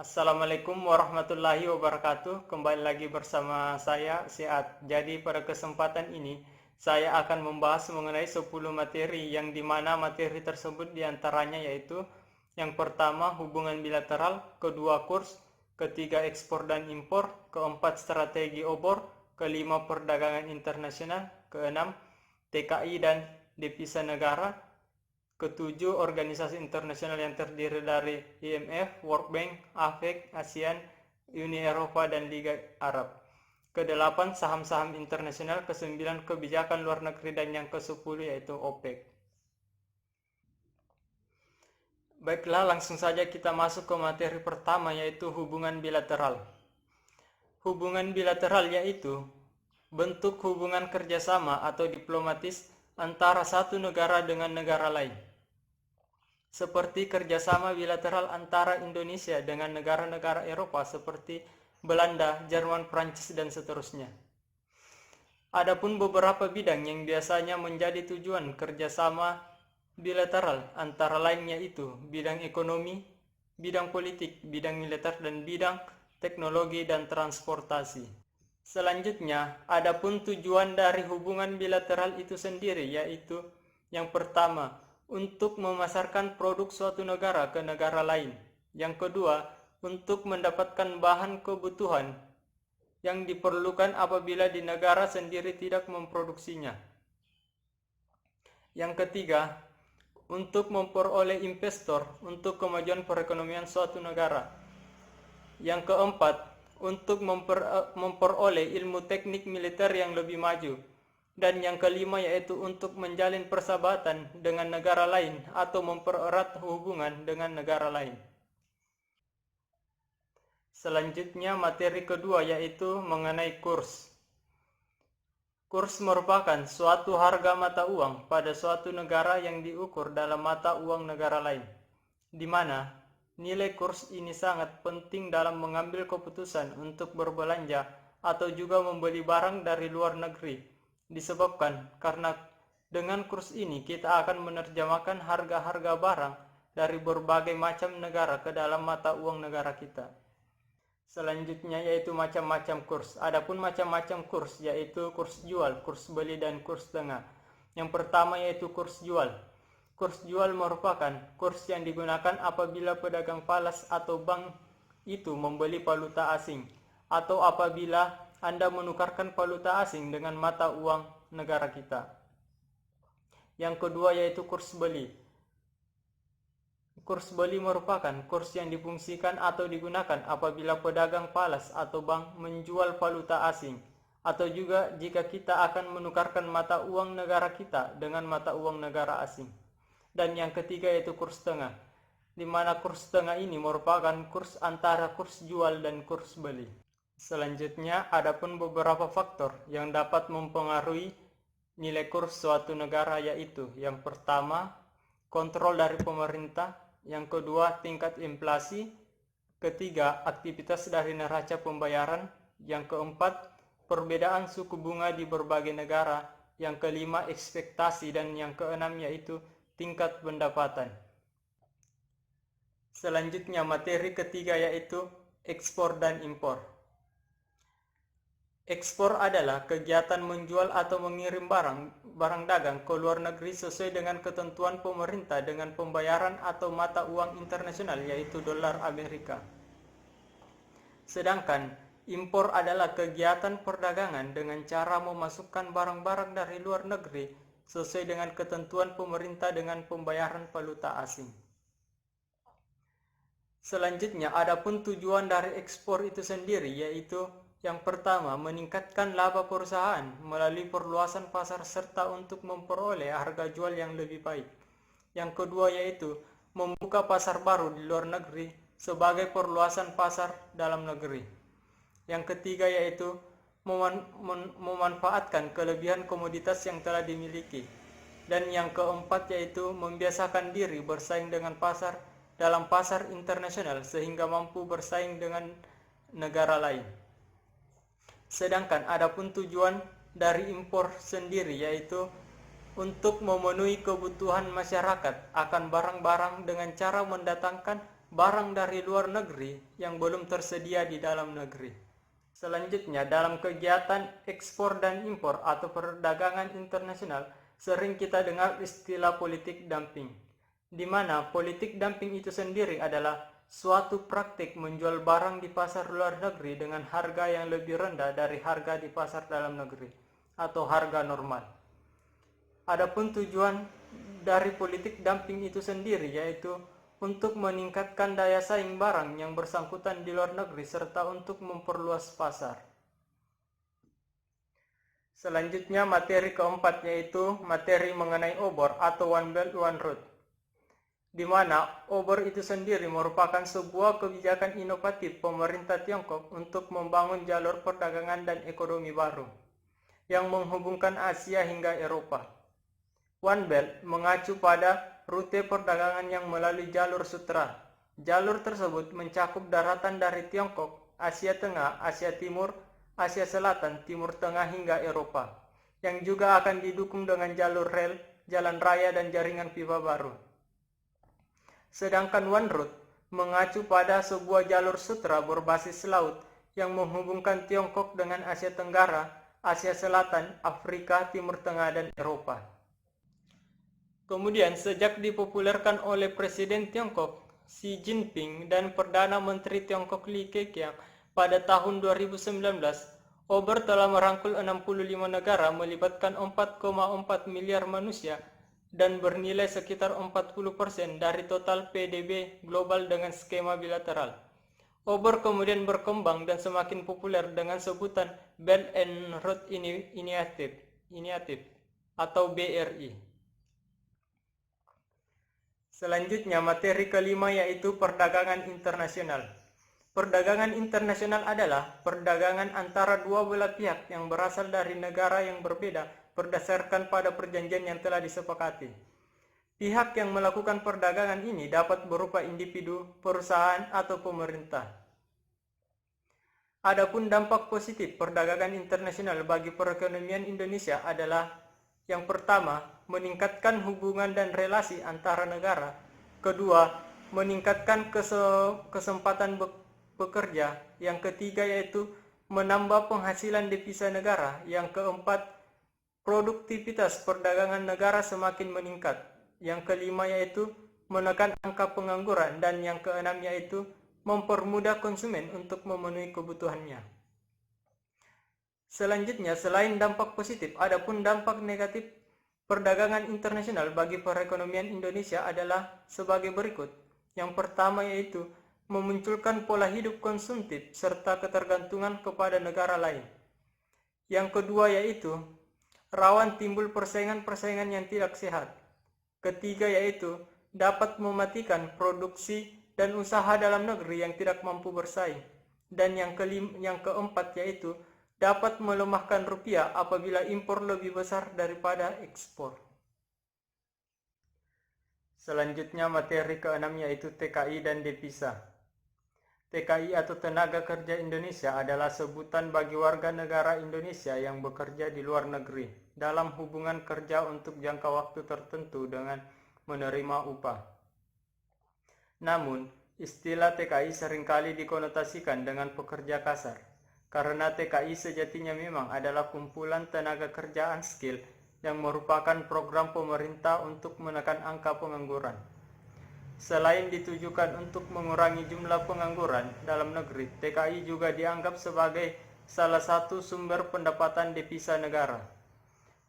Assalamualaikum warahmatullahi wabarakatuh. Kembali lagi bersama saya, Siat. Jadi pada kesempatan ini, saya akan membahas mengenai 10 materi yang dimana materi tersebut diantaranya yaitu yang pertama hubungan bilateral, kedua kurs, ketiga ekspor dan impor, keempat strategi obor, kelima perdagangan internasional, keenam TKI dan devisa negara, ketujuh, organisasi internasional yang terdiri dari IMF, World Bank, APEC, ASEAN, Uni Eropa, dan Liga Arab. Kedelapan, saham-saham internasional. Kesembilan, kebijakan luar negeri. Dan yang ke-10 yaitu OPEC. Baiklah, langsung saja kita masuk ke materi pertama yaitu hubungan bilateral. Hubungan bilateral yaitu bentuk hubungan kerjasama atau diplomatis antara satu negara dengan negara lain. Seperti kerjasama bilateral antara Indonesia dengan negara-negara Eropa seperti Belanda, Jerman, Prancis, dan seterusnya. Adapun beberapa bidang yang biasanya menjadi tujuan kerjasama bilateral antara lain yaitu bidang ekonomi, bidang politik, bidang militer, dan bidang teknologi dan transportasi. Selanjutnya, adapun tujuan dari hubungan bilateral itu sendiri yaitu yang pertama, untuk memasarkan produk suatu negara ke negara lain. Yang kedua, untuk mendapatkan bahan kebutuhan yang diperlukan apabila di negara sendiri tidak memproduksinya. Yang ketiga, untuk memperoleh investor untuk kemajuan perekonomian suatu negara. Yang keempat, untuk memperoleh ilmu teknik militer yang lebih maju. Dan yang kelima yaitu untuk menjalin persahabatan dengan negara lain atau mempererat hubungan dengan negara lain. Selanjutnya materi kedua yaitu mengenai kurs. Kurs merupakan suatu harga mata uang pada suatu negara yang diukur dalam mata uang negara lain, di mana nilai kurs ini sangat penting dalam mengambil keputusan untuk berbelanja atau juga membeli barang dari luar negeri. Disebabkan karena dengan kurs ini kita akan menerjemahkan harga-harga barang dari berbagai macam negara ke dalam mata uang negara kita. Selanjutnya yaitu macam-macam kurs. Adapun macam-macam kurs yaitu kurs jual, kurs beli, dan kurs tengah. Yang pertama yaitu kurs jual. Kurs jual merupakan kurs yang digunakan apabila pedagang falas atau bank itu membeli valuta asing atau apabila Anda menukarkan valuta asing dengan mata uang negara kita. Yang kedua yaitu kurs beli. Kurs beli merupakan kurs yang difungsikan atau digunakan apabila pedagang falas atau bank menjual valuta asing atau juga jika kita akan menukarkan mata uang negara kita dengan mata uang negara asing. Dan yang ketiga yaitu kurs tengah, di mana kurs tengah ini merupakan kurs antara kurs jual dan kurs beli. Selanjutnya, adapun beberapa faktor yang dapat mempengaruhi nilai kurs suatu negara yaitu yang pertama, kontrol dari pemerintah, yang kedua, tingkat inflasi, ketiga, aktivitas dari neraca pembayaran, yang keempat, perbedaan suku bunga di berbagai negara, yang kelima, ekspektasi, dan yang keenam yaitu tingkat pendapatan. Selanjutnya materi ketiga yaitu ekspor dan impor. Ekspor adalah kegiatan menjual atau mengirim barang dagang ke luar negeri sesuai dengan ketentuan pemerintah dengan pembayaran atau mata uang internasional yaitu dolar Amerika. Sedangkan impor adalah kegiatan perdagangan dengan cara memasukkan barang-barang dari luar negeri sesuai dengan ketentuan pemerintah dengan pembayaran valuta asing. Selanjutnya, adapun tujuan dari ekspor itu sendiri yaitu yang pertama, meningkatkan laba perusahaan melalui perluasan pasar serta untuk memperoleh harga jual yang lebih baik. Yang kedua yaitu membuka pasar baru di luar negeri sebagai perluasan pasar dalam negeri. Yang ketiga yaitu memanfaatkan kelebihan komoditas yang telah dimiliki. Dan yang keempat yaitu membiasakan diri bersaing dengan pasar dalam pasar internasional sehingga mampu bersaing dengan negara lain. Sedangkan adapun tujuan dari impor sendiri yaitu untuk memenuhi kebutuhan masyarakat akan barang-barang dengan cara mendatangkan barang dari luar negeri yang belum tersedia di dalam negeri. Selanjutnya, dalam kegiatan ekspor dan impor atau perdagangan internasional, sering kita dengar istilah politik dumping, di mana politik dumping itu sendiri adalah suatu praktik menjual barang di pasar luar negeri dengan harga yang lebih rendah dari harga di pasar dalam negeri atau harga normal. Adapun tujuan dari politik dumping itu sendiri yaitu untuk meningkatkan daya saing barang yang bersangkutan di luar negeri serta untuk memperluas pasar. Selanjutnya materi keempat yaitu materi mengenai obor atau One Belt One Road, di mana obor itu sendiri merupakan sebuah kebijakan inovatif pemerintah Tiongkok untuk membangun jalur perdagangan dan ekonomi baru yang menghubungkan Asia hingga Eropa. One Belt mengacu pada rute perdagangan yang melalui jalur sutra. Jalur tersebut mencakup daratan dari Tiongkok, Asia Tengah, Asia Timur, Asia Selatan, Timur Tengah hingga Eropa, yang juga akan didukung dengan jalur rel, jalan raya, dan jaringan pipa baru. Sedangkan One Road mengacu pada sebuah jalur sutra berbasis laut yang menghubungkan Tiongkok dengan Asia Tenggara, Asia Selatan, Afrika, Timur Tengah, dan Eropa. Kemudian, sejak dipopulerkan oleh Presiden Tiongkok Xi Jinping dan Perdana Menteri Tiongkok Li Keqiang pada tahun 2019, obor telah merangkul 65 negara melibatkan 4,4 miliar manusia dan bernilai sekitar 40% dari total PDB global dengan skema bilateral. Obor kemudian berkembang dan semakin populer dengan sebutan Belt and Road Initiative atau BRI. Selanjutnya, materi kelima yaitu perdagangan internasional. Perdagangan internasional adalah perdagangan antara dua belah pihak yang berasal dari negara yang berbeda berdasarkan pada perjanjian yang telah disepakati. Pihak yang melakukan perdagangan ini dapat berupa individu, perusahaan, atau pemerintah. Adapun dampak positif perdagangan internasional bagi perekonomian Indonesia adalah yang pertama, meningkatkan hubungan dan relasi antara negara. Kedua, meningkatkan kesempatan bekerja. Yang ketiga yaitu menambah penghasilan devisa negara. Yang keempat, produktivitas perdagangan negara semakin meningkat. Yang kelima yaitu menekan angka pengangguran. Dan yang keenam yaitu mempermudah konsumen untuk memenuhi kebutuhannya. Selanjutnya, selain dampak positif, adapun dampak negatif perdagangan internasional bagi perekonomian Indonesia adalah sebagai berikut. Yang pertama yaitu memunculkan pola hidup konsumtif serta ketergantungan kepada negara lain. Yang kedua yaitu rawan timbul persaingan-persaingan yang tidak sehat. Ketiga yaitu dapat mematikan produksi dan usaha dalam negeri yang tidak mampu bersaing. Dan yang keempat yaitu dapat melemahkan rupiah apabila impor lebih besar daripada ekspor. Selanjutnya materi keenam yaitu TKI dan devisa. TKI atau Tenaga Kerja Indonesia adalah sebutan bagi warga negara Indonesia yang bekerja di luar negeri dalam hubungan kerja untuk jangka waktu tertentu dengan menerima upah. Namun, istilah TKI seringkali dikonotasikan dengan pekerja kasar. Karena TKI sejatinya memang adalah kumpulan tenaga kerja unskilled yang merupakan program pemerintah untuk menekan angka pengangguran. Selain ditujukan untuk mengurangi jumlah pengangguran dalam negeri, TKI juga dianggap sebagai salah satu sumber pendapatan devisa negara.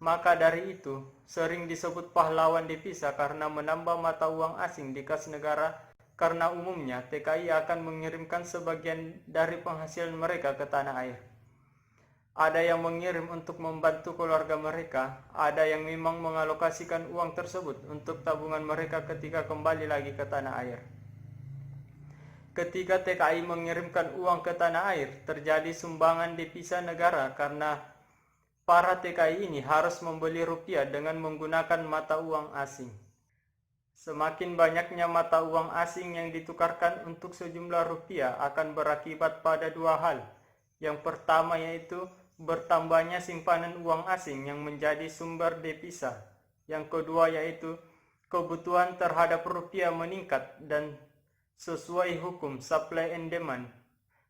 Maka dari itu, sering disebut pahlawan devisa karena menambah mata uang asing di kas negara. Karena umumnya TKI akan mengirimkan sebagian dari penghasilan mereka ke tanah air. Ada yang mengirim untuk membantu keluarga mereka, ada yang memang mengalokasikan uang tersebut untuk tabungan mereka ketika kembali lagi ke tanah air. Ketika TKI mengirimkan uang ke tanah air, terjadi sumbangan devisa negara karena para TKI ini harus membeli rupiah dengan menggunakan mata uang asing. Semakin banyaknya mata uang asing yang ditukarkan untuk sejumlah rupiah akan berakibat pada dua hal. Yang pertama yaitu bertambahnya simpanan uang asing yang menjadi sumber devisa. Yang kedua yaitu kebutuhan terhadap rupiah meningkat dan sesuai hukum supply and demand,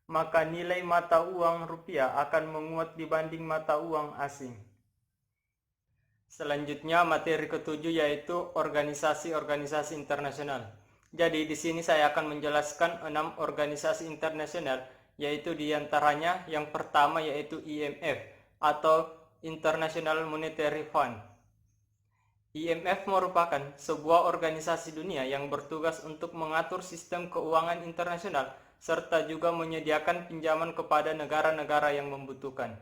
maka nilai mata uang rupiah akan menguat dibanding mata uang asing. Selanjutnya materi ketujuh yaitu organisasi-organisasi internasional. Jadi di sini saya akan menjelaskan 6 organisasi internasional, yaitu diantaranya yang pertama yaitu IMF atau International Monetary Fund. IMF merupakan sebuah organisasi dunia yang bertugas untuk mengatur sistem keuangan internasional serta juga menyediakan pinjaman kepada negara-negara yang membutuhkan.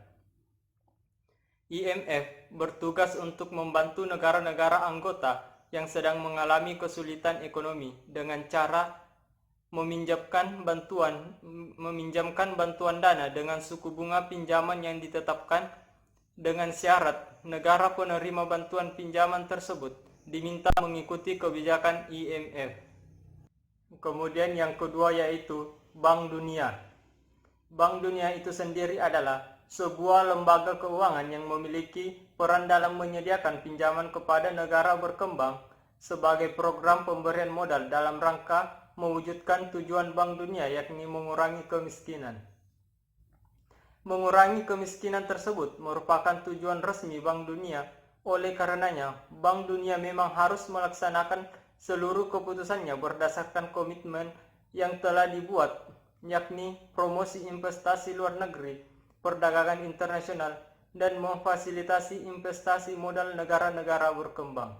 IMF bertugas untuk membantu negara-negara anggota yang sedang mengalami kesulitan ekonomi dengan cara meminjamkan bantuan dana dengan suku bunga pinjaman yang ditetapkan, dengan syarat negara penerima bantuan pinjaman tersebut diminta mengikuti kebijakan IMF. Kemudian yang kedua yaitu Bank Dunia. Bank Dunia itu sendiri adalah sebuah lembaga keuangan yang memiliki peran dalam menyediakan pinjaman kepada negara berkembang sebagai program pemberian modal dalam rangka mewujudkan tujuan Bank Dunia, yakni mengurangi kemiskinan. Mengurangi kemiskinan tersebut merupakan tujuan resmi Bank Dunia. Oleh karenanya, Bank Dunia memang harus melaksanakan seluruh keputusannya berdasarkan komitmen yang telah dibuat, yakni promosi investasi luar negeri, perdagangan internasional, dan memfasilitasi investasi modal negara-negara berkembang.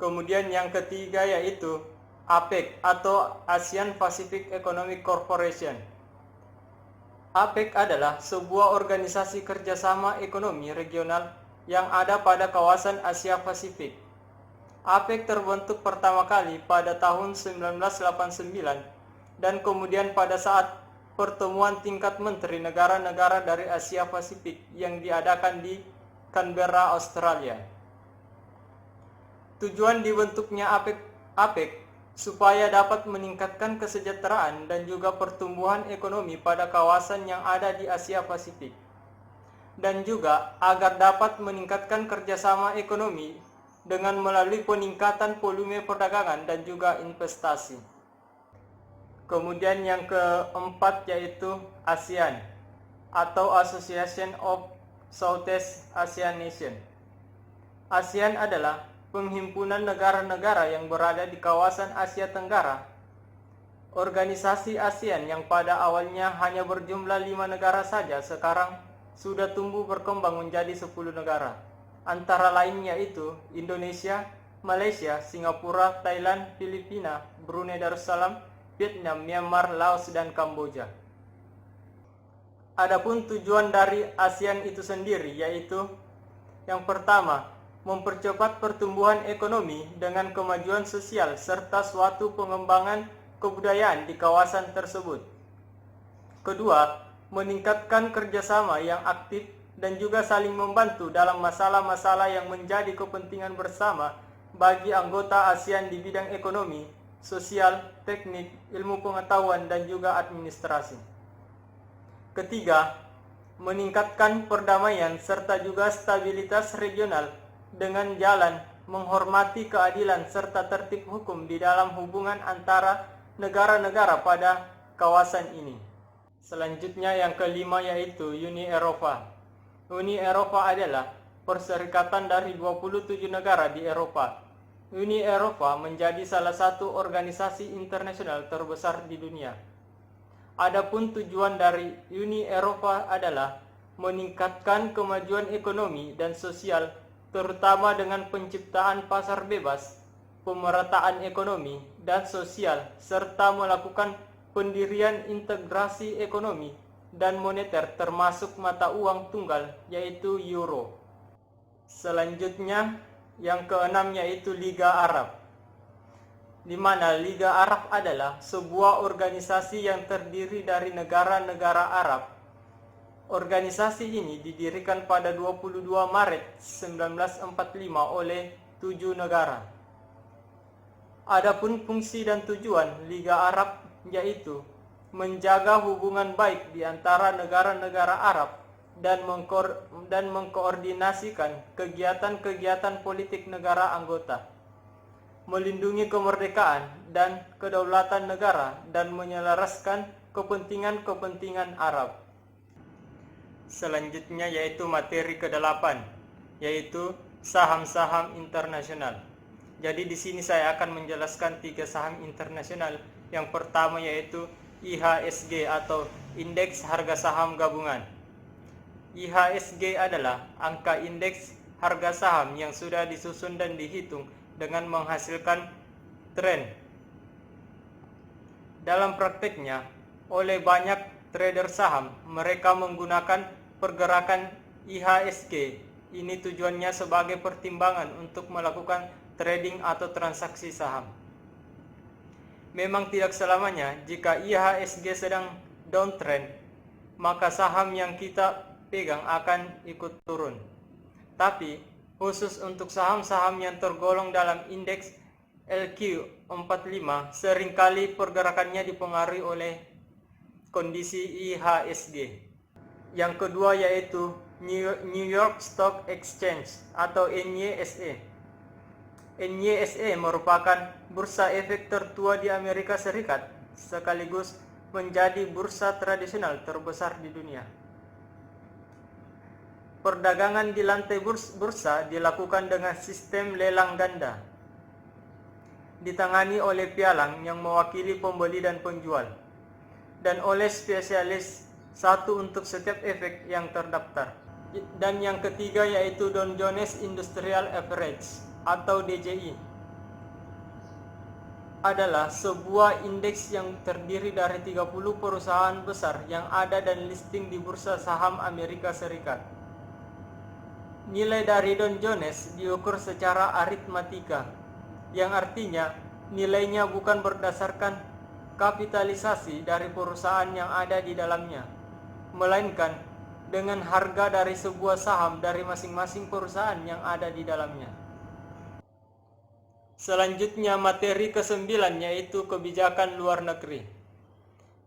Kemudian yang ketiga yaitu APEC atau ASEAN Pacific Economic Corporation. APEC adalah sebuah organisasi kerjasama ekonomi regional yang ada pada kawasan Asia Pasifik. APEC terbentuk pertama kali pada tahun 1989 dan kemudian pada saat pertemuan tingkat menteri negara-negara dari Asia Pasifik yang diadakan di Canberra, Australia. Tujuan dibentuknya APEC supaya dapat meningkatkan kesejahteraan dan juga pertumbuhan ekonomi pada kawasan yang ada di Asia Pasifik, dan juga agar dapat meningkatkan kerjasama ekonomi dengan melalui peningkatan volume perdagangan dan juga investasi. Kemudian yang keempat yaitu ASEAN atau Association of Southeast Asian Nations. ASEAN adalah penghimpunan negara-negara yang berada di kawasan Asia Tenggara. Organisasi ASEAN yang pada awalnya hanya berjumlah 5 negara saja sekarang sudah tumbuh berkembang menjadi 10 negara. Antara lain yaitu Indonesia, Malaysia, Singapura, Thailand, Filipina, Brunei Darussalam, Vietnam, Myanmar, Laos, dan Kamboja. Adapun tujuan dari ASEAN itu sendiri yaitu yang pertama, mempercepat pertumbuhan ekonomi dengan kemajuan sosial serta suatu pengembangan kebudayaan di kawasan tersebut. Kedua, meningkatkan kerjasama yang aktif dan juga saling membantu dalam masalah-masalah yang menjadi kepentingan bersama bagi anggota ASEAN di bidang ekonomi, sosial, teknik, ilmu pengetahuan, dan juga administrasi. Ketiga, meningkatkan perdamaian serta juga stabilitas regional dengan jalan menghormati keadilan serta tertib hukum di dalam hubungan antara negara-negara pada kawasan ini. Selanjutnya yang kelima yaitu Uni Eropa. Uni Eropa adalah perserikatan dari 27 negara di Eropa. Uni Eropa menjadi salah satu organisasi internasional terbesar di dunia. Adapun tujuan dari Uni Eropa adalah meningkatkan kemajuan ekonomi dan sosial, terutama dengan penciptaan pasar bebas, pemerataan ekonomi dan sosial, serta melakukan pendirian integrasi ekonomi dan moneter termasuk mata uang tunggal yaitu euro. Selanjutnya yang keenam yaitu Liga Arab, di mana Liga Arab adalah sebuah organisasi yang terdiri dari negara-negara Arab. Organisasi ini didirikan pada 22 Maret 1945 oleh 7 negara. Adapun fungsi dan tujuan Liga Arab yaitu menjaga hubungan baik di antara negara-negara Arab dan mengkoordinasikan kegiatan-kegiatan politik negara anggota. melindungi kemerdekaan dan kedaulatan negara, dan menyelaraskan kepentingan-kepentingan Arab. Selanjutnya yaitu materi ke-8, yaitu saham-saham internasional. Jadi di sini saya akan menjelaskan 3 saham internasional. Yang pertama yaitu IHSG atau Indeks Harga Saham Gabungan. IHSG adalah angka indeks harga saham yang sudah disusun dan dihitung dengan menghasilkan tren. Dalam prakteknya, oleh banyak trader saham, mereka menggunakan pergerakan IHSG. Ini tujuannya sebagai pertimbangan untuk melakukan trading atau transaksi saham. Memang tidak selamanya jika IHSG sedang downtrend, maka saham yang kita pegang akan ikut turun. Tapi khusus untuk saham-saham yang tergolong dalam indeks LQ45, seringkali pergerakannya dipengaruhi oleh kondisi IHSG. Yang kedua yaitu New York Stock Exchange atau NYSE. NYSE merupakan bursa efek tertua di Amerika Serikat, sekaligus menjadi bursa tradisional terbesar di dunia. Perdagangan di lantai bursa dilakukan dengan sistem lelang ganda, ditangani oleh pialang yang mewakili pembeli dan penjual, dan oleh spesialis satu untuk setiap efek yang terdaftar. Dan yang ketiga yaitu Dow Jones Industrial Average atau DJI, adalah sebuah indeks yang terdiri dari 30 perusahaan besar yang ada dan listing di bursa saham Amerika Serikat. Nilai dari Dow Jones diukur secara aritmatika, yang artinya nilainya bukan berdasarkan kapitalisasi dari perusahaan yang ada di dalamnya, melainkan dengan harga dari sebuah saham dari masing-masing perusahaan yang ada di dalamnya. Selanjutnya materi ke-9 yaitu kebijakan luar negeri,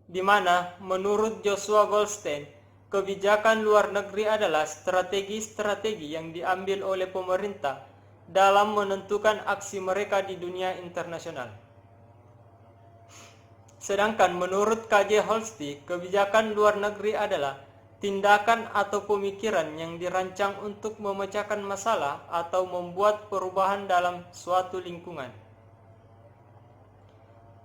di mana menurut Joshua Goldstein, kebijakan luar negeri adalah strategi-strategi yang diambil oleh pemerintah dalam menentukan aksi mereka di dunia internasional. Sedangkan menurut KJ Holsti, kebijakan luar negeri adalah tindakan atau pemikiran yang dirancang untuk memecahkan masalah atau membuat perubahan dalam suatu lingkungan.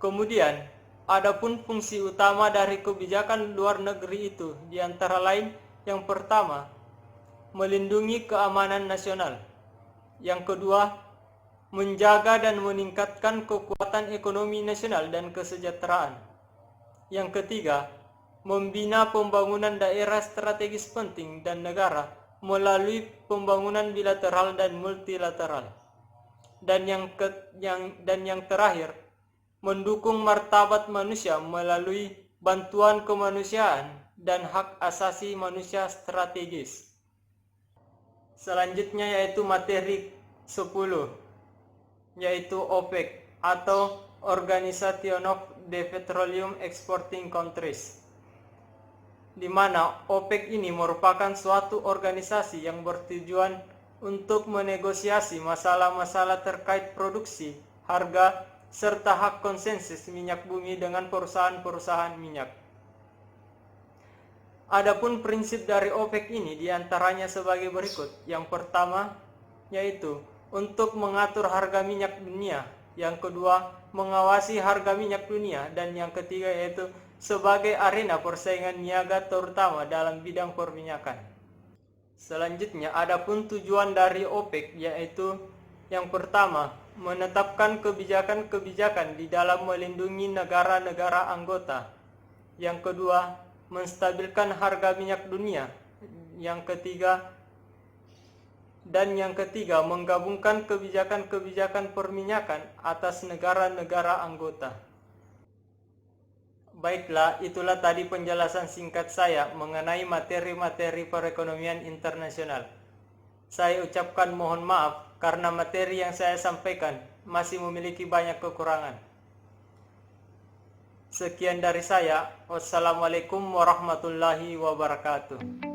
Kemudian, adapun fungsi utama dari kebijakan luar negeri itu diantara lain, yang pertama, melindungi keamanan nasional. Yang kedua, menjaga dan meningkatkan kekuatan ekonomi nasional dan kesejahteraan. Yang ketiga, membina pembangunan daerah strategis penting dan negara melalui pembangunan bilateral dan multilateral. Dan yang terakhir, mendukung martabat manusia melalui bantuan kemanusiaan dan hak asasi manusia strategis. Selanjutnya yaitu materi 10, yaitu OPEC atau Organization of the Petroleum Exporting Countries, di mana OPEC ini merupakan suatu organisasi yang bertujuan untuk menegosiasi masalah-masalah terkait produksi, harga, serta hak konsensus minyak bumi dengan perusahaan-perusahaan minyak. Adapun prinsip dari OPEC ini diantaranya sebagai berikut. Yang pertama yaitu untuk mengatur harga minyak dunia, yang kedua mengawasi harga minyak dunia, dan yang ketiga yaitu sebagai arena persaingan niaga terutama dalam bidang perminyakan. Selanjutnya, adapun tujuan dari OPEC yaitu yang pertama, menetapkan kebijakan-kebijakan di dalam melindungi negara-negara anggota. Yang kedua, menstabilkan harga minyak dunia. Yang ketiga, menggabungkan kebijakan-kebijakan perminyakan atas negara-negara anggota. Baiklah, itulah tadi penjelasan singkat saya mengenai materi-materi perekonomian internasional. Saya ucapkan mohon maaf karena materi yang saya sampaikan masih memiliki banyak kekurangan. Sekian dari saya. Wassalamualaikum warahmatullahi wabarakatuh.